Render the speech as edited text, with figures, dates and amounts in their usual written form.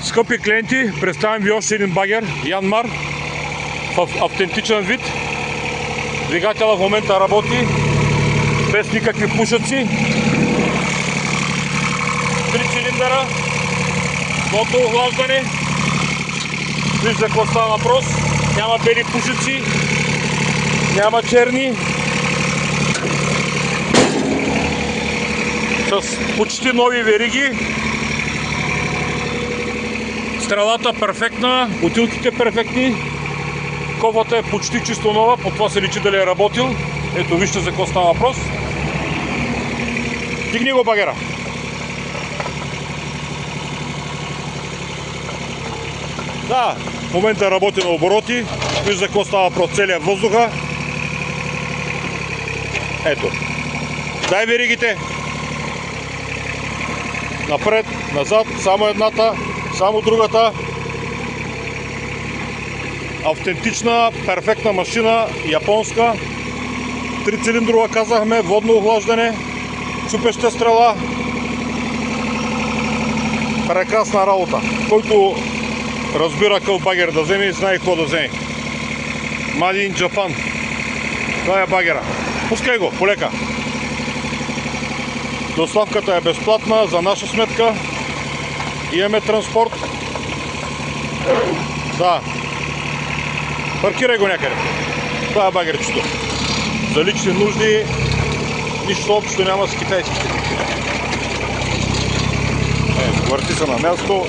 Скъпи клиенти, представям ви още един багер Янмар в автентичен вид. Двигателът в момента работи без никакви пушъци. 3 цилиндъра, водно охлаждане. Вижда какво става въпрос. Няма бели пушъци, няма черни. С почти нови вериги. Стрелата перфектна, бутилките перфектни. Кофата е почти чисто нова, по това се личи дали е работил. Ето вижте за какво става въпрос. Дигни го багера. Да, в момента работи на обороти. Вижте за какво става въпрос, целият въздуха. Ето. Дай веригите. Напред, назад, само едната, само другата. Автентична, перфектна машина, японска. 3 цилиндрова казахме, водно охлаждане, чупеща стрела. Прекрасна работа. Който разбира какъв багер да вземе и знае какво да вземе. Made in Japan. Това е багера. Пускай го, полека. Доставката е безплатна за наша сметка. Имаме транспорт. Да. Паркирай го някъде. Това е багерчето. За лични нужди нищо общо няма с китайските. Върти се на място.